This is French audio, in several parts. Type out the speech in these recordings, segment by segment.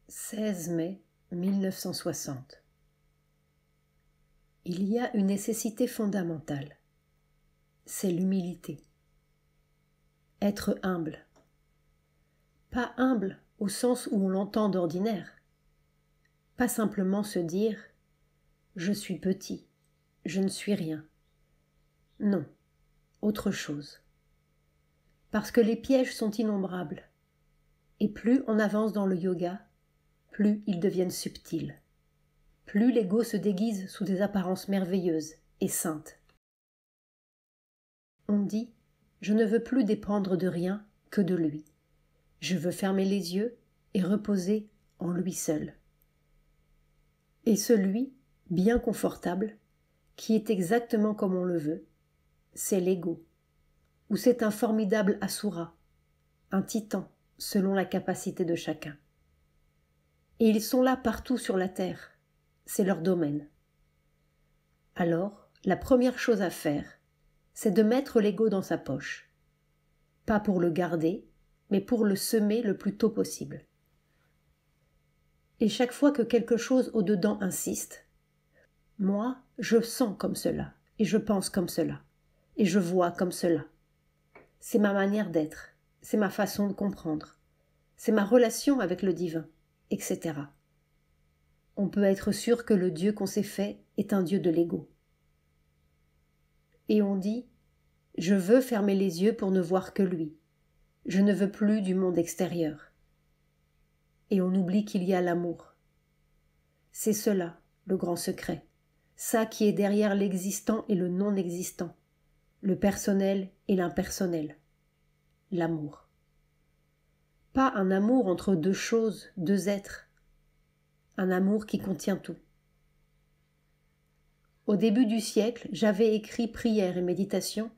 16 mai 1960. Il y a une nécessité fondamentale, c'est l'humilité. Être humble. Pas humble au sens où on l'entend d'ordinaire. Pas simplement se dire « je suis petit, je ne suis rien ». Non, autre chose. Parce que les pièges sont innombrables. Et plus on avance dans le yoga, plus ils deviennent subtils. Plus l'ego se déguise sous des apparences merveilleuses et saintes. On dit « je ne veux plus dépendre de rien que de lui. Je veux fermer les yeux et reposer en lui seul. » Et ce lui, bien confortable, qui est exactement comme on le veut, c'est l'ego, ou c'est un formidable asura, un titan, selon la capacité de chacun. Et ils sont là partout sur la terre, c'est leur domaine. Alors, la première chose à faire, c'est de mettre l'ego dans sa poche. Pas pour le garder, mais pour le semer le plus tôt possible. Et chaque fois que quelque chose au-dedans insiste, moi, je sens comme cela, et je pense comme cela, et je vois comme cela. C'est ma manière d'être, c'est ma façon de comprendre, c'est ma relation avec le divin, etc. On peut être sûr que le Dieu qu'on s'est fait est un Dieu de l'ego. Et on dit « je veux fermer les yeux pour ne voir que lui. Je ne veux plus du monde extérieur. » Et on oublie qu'il y a l'amour. C'est cela, le grand secret. Ça qui est derrière l'existant et le non-existant, le personnel et l'impersonnel. L'amour. Pas un amour entre deux choses, deux êtres. Un amour qui contient tout. Au début du siècle, j'avais écrit prière et méditation,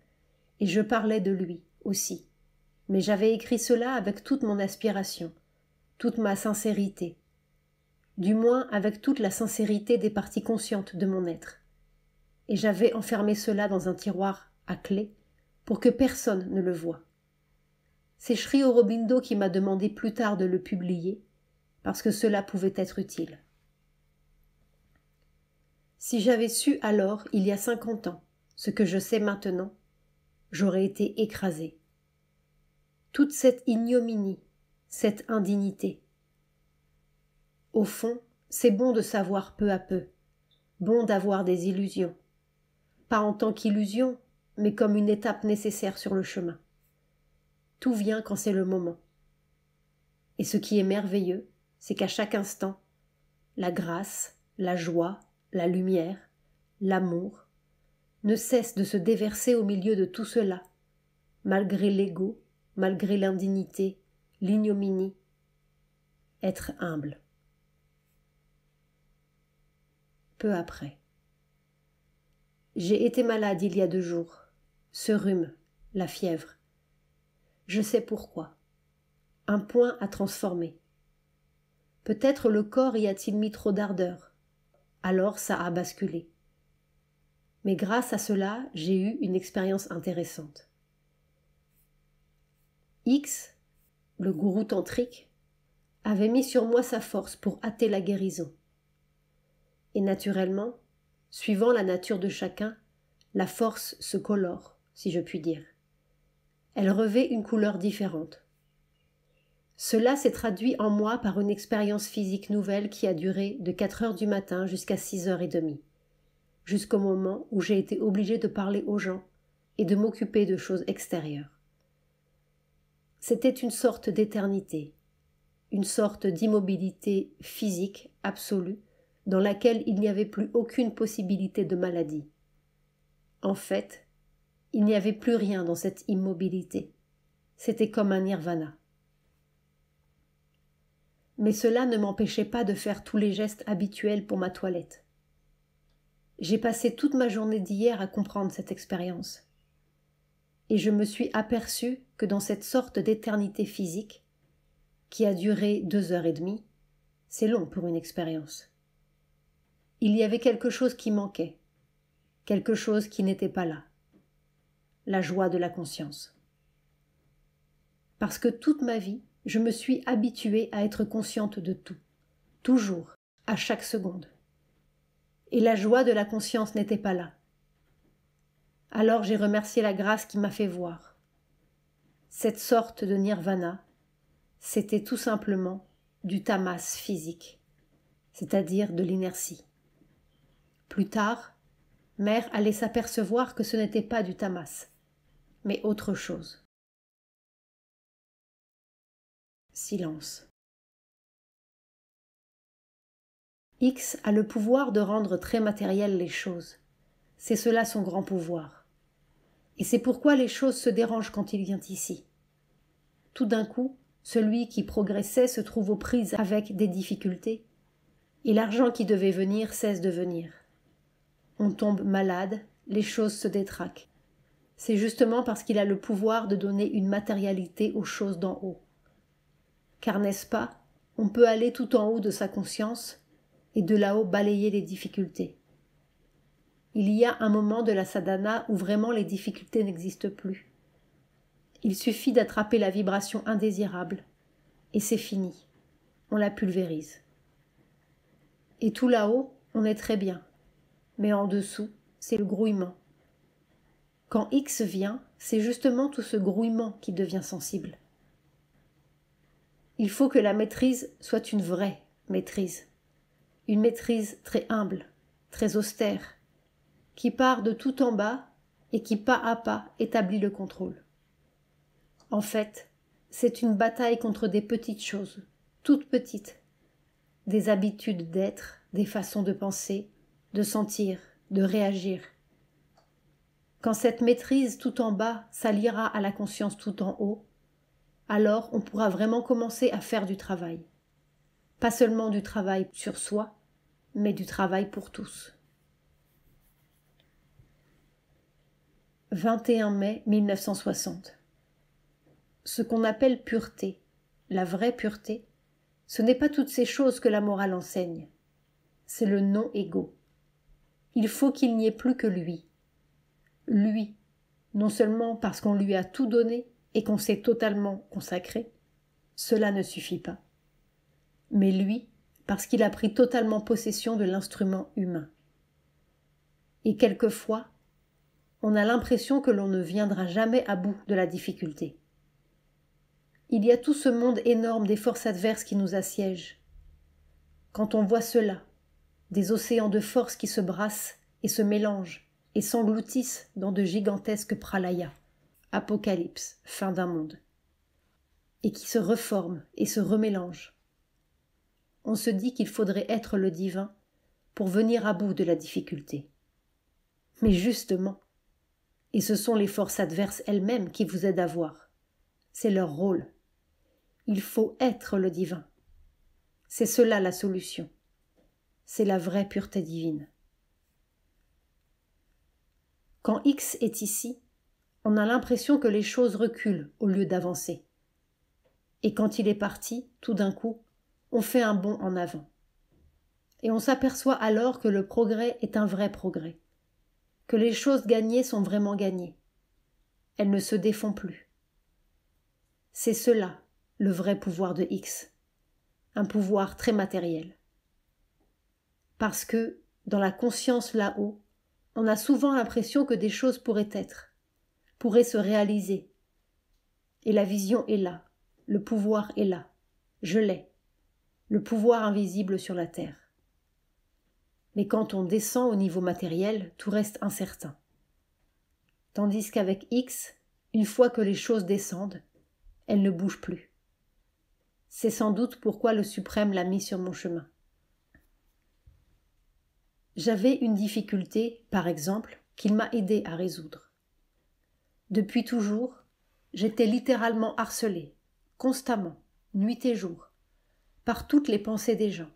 et je parlais de lui aussi. Mais j'avais écrit cela avec toute mon aspiration, toute ma sincérité, du moins avec toute la sincérité des parties conscientes de mon être. Et j'avais enfermé cela dans un tiroir à clé pour que personne ne le voie. C'est Sri Aurobindo qui m'a demandé plus tard de le publier, parce que cela pouvait être utile. Si j'avais su alors, il y a 50 ans, ce que je sais maintenant, j'aurais été écrasée. Toute cette ignominie, cette indignité. Au fond, c'est bon de savoir peu à peu, bon d'avoir des illusions. Pas en tant qu'illusion, mais comme une étape nécessaire sur le chemin. Tout vient quand c'est le moment. Et ce qui est merveilleux, c'est qu'à chaque instant, la grâce, la joie, la lumière, l'amour, ne cessent de se déverser au milieu de tout cela, malgré l'ego, malgré l'indignité, l'ignominie. Être humble. Peu après. J'ai été malade il y a 2 jours. Ce rhume, la fièvre. Je sais pourquoi. Un point à transformer. Peut-être le corps y a-t-il mis trop d'ardeur. Alors ça a basculé. Mais grâce à cela, j'ai eu une expérience intéressante. X, le gourou tantrique, avait mis sur moi sa force pour hâter la guérison. Et naturellement, suivant la nature de chacun, la force se colore, si je puis dire. Elle revêt une couleur différente. Cela s'est traduit en moi par une expérience physique nouvelle qui a duré de 4 heures du matin jusqu'à 6h30, jusqu'au moment où j'ai été obligée de parler aux gens et de m'occuper de choses extérieures. C'était une sorte d'éternité, une sorte d'immobilité physique absolue dans laquelle il n'y avait plus aucune possibilité de maladie. En fait, il n'y avait plus rien dans cette immobilité. C'était comme un nirvana. Mais cela ne m'empêchait pas de faire tous les gestes habituels pour ma toilette. J'ai passé toute ma journée d'hier à comprendre cette expérience. Et je me suis aperçue que dans cette sorte d'éternité physique, qui a duré 2h30, c'est long pour une expérience, il y avait quelque chose qui manquait, quelque chose qui n'était pas là, la joie de la conscience. Parce que toute ma vie, je me suis habituée à être consciente de tout, toujours, à chaque seconde. Et la joie de la conscience n'était pas là. Alors j'ai remercié la grâce qui m'a fait voir. Cette sorte de nirvana, c'était tout simplement du tamas physique, c'est-à-dire de l'inertie. Plus tard, Mère allait s'apercevoir que ce n'était pas du tamas, mais autre chose. Silence. X a le pouvoir de rendre très matérielles les choses. C'est cela son grand pouvoir. Et c'est pourquoi les choses se dérangent quand il vient ici. Tout d'un coup, celui qui progressait se trouve aux prises avec des difficultés, et l'argent qui devait venir cesse de venir. On tombe malade, les choses se détraquent. C'est justement parce qu'il a le pouvoir de donner une matérialité aux choses d'en haut. Car n'est-ce pas, on peut aller tout en haut de sa conscience et de là-haut balayer les difficultés. Il y a un moment de la sadhana où vraiment les difficultés n'existent plus. Il suffit d'attraper la vibration indésirable et c'est fini, on la pulvérise. Et tout là-haut, on est très bien, mais en dessous, c'est le grouillement. Quand X vient, c'est justement tout ce grouillement qui devient sensible. Il faut que la maîtrise soit une vraie maîtrise, une maîtrise très humble, très austère, qui part de tout en bas et qui pas à pas établit le contrôle. En fait, c'est une bataille contre des petites choses, toutes petites, des habitudes d'être, des façons de penser, de sentir, de réagir. Quand cette maîtrise tout en bas s'alliera à la conscience tout en haut, alors on pourra vraiment commencer à faire du travail. Pas seulement du travail sur soi, mais du travail pour tous. 21 mai 1960. Ce qu'on appelle pureté, la vraie pureté, ce n'est pas toutes ces choses que la morale enseigne. C'est le non-égo. Il faut qu'il n'y ait plus que lui. Lui, non seulement parce qu'on lui a tout donné et qu'on s'est totalement consacré, cela ne suffit pas. Mais lui, parce qu'il a pris totalement possession de l'instrument humain. Et quelquefois, on a l'impression que l'on ne viendra jamais à bout de la difficulté. Il y a tout ce monde énorme des forces adverses qui nous assiègent. Quand on voit cela, des océans de force qui se brassent et se mélangent et s'engloutissent dans de gigantesques pralayas, apocalypse, fin d'un monde, et qui se reforment et se remélangent. On se dit qu'il faudrait être le divin pour venir à bout de la difficulté. Mais justement, et ce sont les forces adverses elles-mêmes qui vous aident à voir. C'est leur rôle. Il faut être le divin. C'est cela la solution. C'est la vraie pureté divine. Quand X est ici, on a l'impression que les choses reculent au lieu d'avancer. Et quand il est parti, tout d'un coup, on fait un bond en avant. Et on s'aperçoit alors que le progrès est un vrai progrès, que les choses gagnées sont vraiment gagnées. Elles ne se défont plus. C'est cela, le vrai pouvoir de X, un pouvoir très matériel. Parce que, dans la conscience là-haut, on a souvent l'impression que des choses pourraient être, pourraient se réaliser. Et la vision est là, le pouvoir est là, je l'ai, le pouvoir invisible sur la terre. Mais quand on descend au niveau matériel, tout reste incertain. Tandis qu'avec X, une fois que les choses descendent, elles ne bougent plus. C'est sans doute pourquoi le Suprême l'a mis sur mon chemin. J'avais une difficulté, par exemple, qu'il m'a aidé à résoudre. Depuis toujours, j'étais littéralement harcelée, constamment, nuit et jour, par toutes les pensées des gens,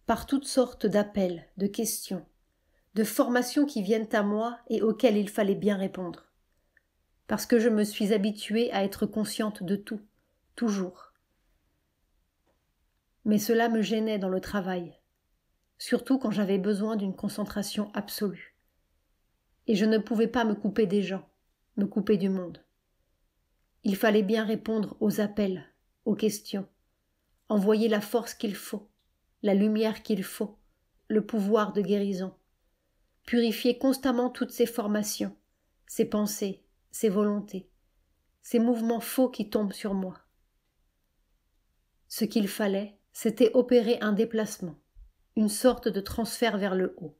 par toutes sortes d'appels, de questions, de formations qui viennent à moi et auxquelles il fallait bien répondre, parce que je me suis habituée à être consciente de tout, toujours. Mais cela me gênait dans le travail, surtout quand j'avais besoin d'une concentration absolue. Et je ne pouvais pas me couper des gens, me couper du monde. Il fallait bien répondre aux appels, aux questions, envoyer la force qu'il faut, la lumière qu'il faut, le pouvoir de guérison. Purifier constamment toutes ces formations, ces pensées, ces volontés, ces mouvements faux qui tombent sur moi. Ce qu'il fallait, c'était opérer un déplacement, une sorte de transfert vers le haut.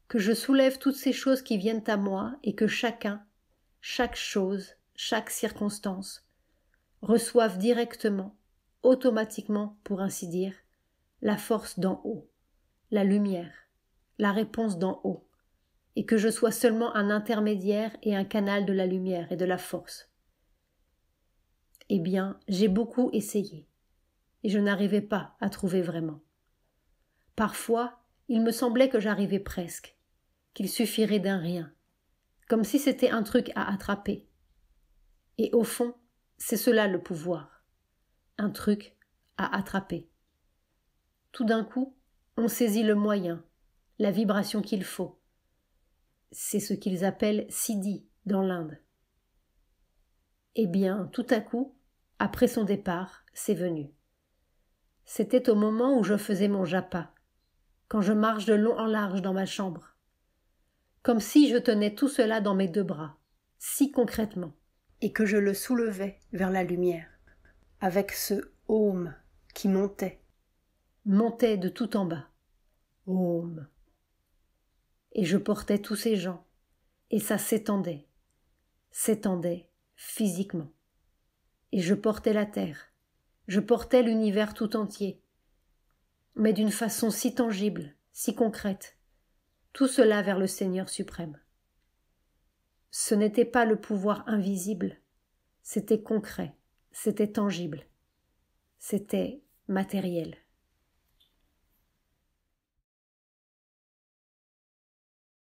Que je soulève toutes ces choses qui viennent à moi et que chacun, chaque chose, chaque circonstance, reçoive directement, automatiquement pour ainsi dire, la force d'en haut, la lumière, la réponse d'en haut, et que je sois seulement un intermédiaire et un canal de la lumière et de la force. Eh bien, j'ai beaucoup essayé, et je n'arrivais pas à trouver vraiment. Parfois, il me semblait que j'arrivais presque, qu'il suffirait d'un rien, comme si c'était un truc à attraper. Et au fond, c'est cela le pouvoir, un truc à attraper. Tout d'un coup, on saisit le moyen, la vibration qu'il faut. C'est ce qu'ils appellent siddhi dans l'Inde. Eh bien, tout à coup, après son départ, c'est venu. C'était au moment où je faisais mon japa, quand je marche de long en large dans ma chambre. Comme si je tenais tout cela dans mes 2 bras, si concrètement, et que je le soulevais vers la lumière, avec ce « Om » qui montait de tout en bas. Om. Et je portais tous ces gens, et ça s'étendait physiquement. Et je portais la terre, je portais l'univers tout entier, mais d'une façon si tangible, si concrète, tout cela vers le Seigneur suprême. Ce n'était pas le pouvoir invisible, c'était concret, c'était tangible, c'était matériel.